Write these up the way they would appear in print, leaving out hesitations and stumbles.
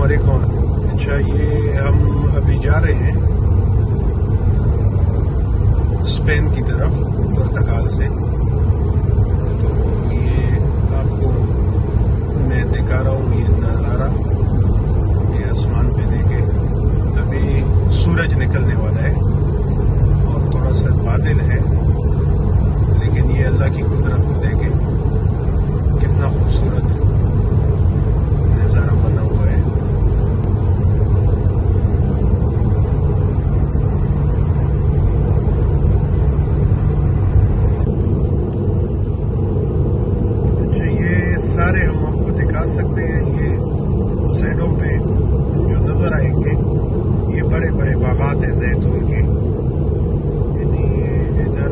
वालेकुम। अच्छा, ये हम अभी जा रहे हैं स्पेन की तरफ, पुर्तगाल से। तो ये आपको मैं दिखा रहा हूँ, ये नज़ारा, ये आसमान पे देखे। अभी सूरज निकलने वाला है और थोड़ा सा बादल है, लेकिन ये अल्लाह की कुदरत को देखे, कितना खूबसूरत नज़ारा बना हुआ है। अच्छा, ये सारे हम आपको दिखा सकते हैं। ये साइडों पे जो नजर आएंगे, ये बड़े बड़े बागात हैं जैतून के। यानी इधर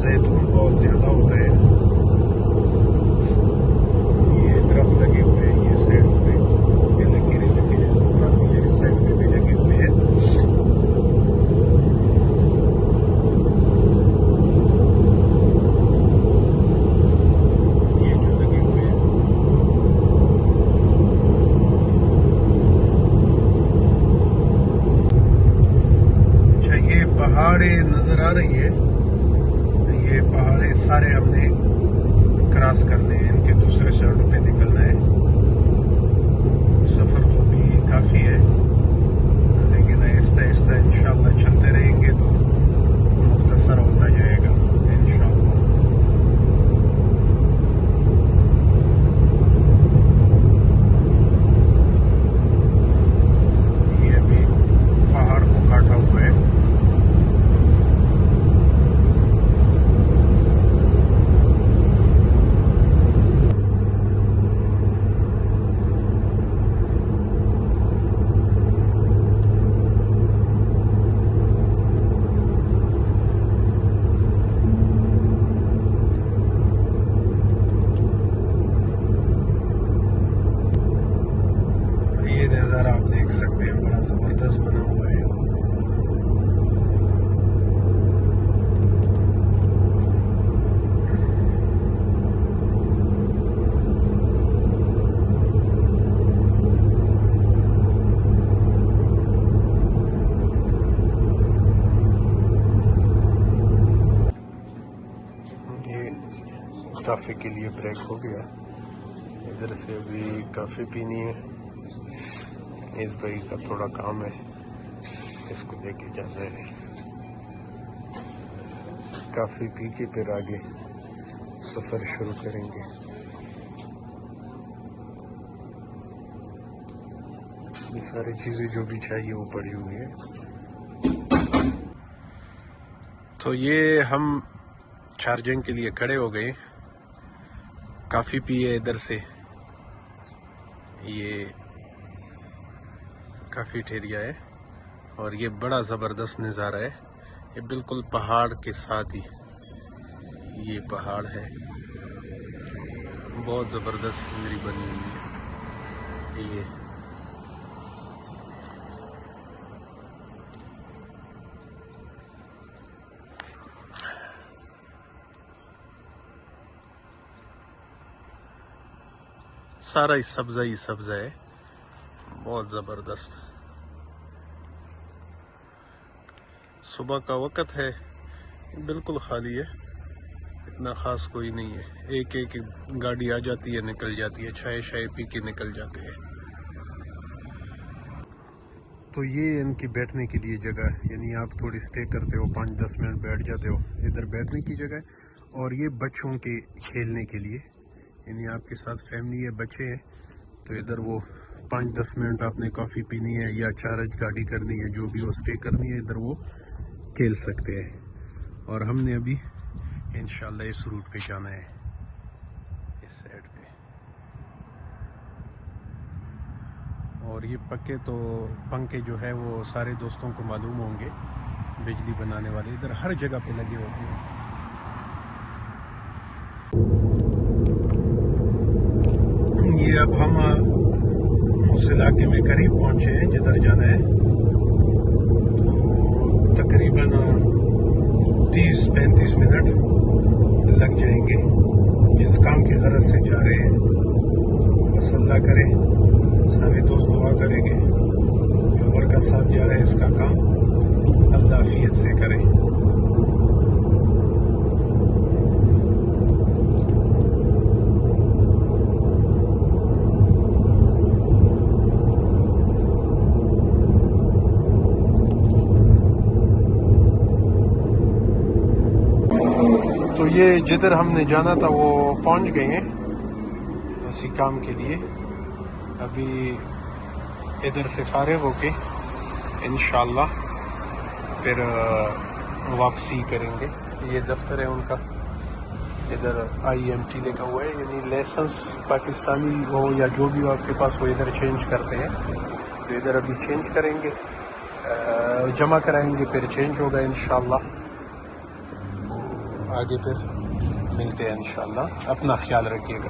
जैतून बहुत ज्यादा होता है। ये दरख्त लगे हुए हैं ये साइडों पे, ये लकीरें लकीरें नजर आती है। इस साइड पे भी लगे हुए हैं। ये जो लगे हुए हैं, अच्छा, ये पहाड़ें नजर आ रही है। ये पहाड़ें सारे हमने क्रॉस करने हैं, इनके दूसरे साइड पे निकलना है। सफर तो भी काफी है, लेकिन आहिस्ता आहिस्ता इंशाल्लाह चलते रहेंगे तो मुख्तसर होता जाएगा इंशाल्लाह। ये अभी पहाड़ को काटा हुआ है। ये नज़ारा आप देख सकते हैं, बड़ा जबरदस्त बना हुआ है। ये काफी के लिए ब्रेक हो गया। इधर से अभी काफी पीनी है। इस भाई का थोड़ा काम है, इसको लेके जाना है। काफी पी के फिर आगे सफर शुरू करेंगे। ये सारी चीजें जो भी चाहिए वो पड़ी हुई है। तो ये हम चार्जिंग के लिए खड़े हो गए। काफी पिए इधर से, ये काफ़ी ठेरिया है और ये बड़ा ज़बरदस्त नज़ारा है। ये बिल्कुल पहाड़ के साथ ही ये पहाड़ है, बहुत ज़बरदस्त सीनरी बनी हुई है। ये सारा ही सब्ज़ा है, बहुत ज़बरदस्त। सुबह का वक़्त है, बिल्कुल खाली है, इतना ख़ास कोई नहीं है। एक एक गाड़ी आ जाती है, निकल जाती है, चाय पी के निकल जाते हैं। तो ये इनकी बैठने के लिए जगह है, यानी आप थोड़ी स्टे करते हो, 5-10 मिनट बैठ जाते हो। इधर बैठने की जगह है। और ये बच्चों के खेलने के लिए, यानी आपके साथ फैमिली है, बच्चे हैं, तो इधर वो 5-10 मिनट आपने कॉफ़ी पीनी है या चार्ज गाड़ी करनी है, जो भी वो स्टे करनी है, इधर वो खेल सकते हैं। और हमने अभी इंशाल्लाह इस रूट पे जाना है, इस साइड पे। और ये पक्के तो पंखे जो है वो सारे दोस्तों को मालूम होंगे, बिजली बनाने वाले इधर हर जगह पे लगे होते हैं। ये अब हम उस इलाके में करीब पहुंचे हैं जिधर जाना है। तो तकरीबन 30-35 मिनट लग जाएंगे। जिस काम की गरज से जा रहे हैं, बस अल्लाह करे सारे दोस्त दुआ करेंगे जो वर्कर साथ जा रहे हैं इसका काम अल्लाह आफियत से करे। तो ये जिधर हमने जाना था वो पहुंच गए हैं उसी काम के लिए। अभी इधर से फारिग होके इंशाल्लाह फिर वापसी करेंगे। ये दफ्तर है उनका, इधर IMT लिखा हुआ है, यानी लाइसेंस पाकिस्तानी हो या जो भी हो आपके पास वो इधर चेंज करते हैं। तो इधर अभी चेंज करेंगे, जमा कराएंगे, फिर चेंज होगा इंशाल्लाह। आगे फिर मिलते हैं इंशाल्लाह। अपना ख्याल रखिएगा।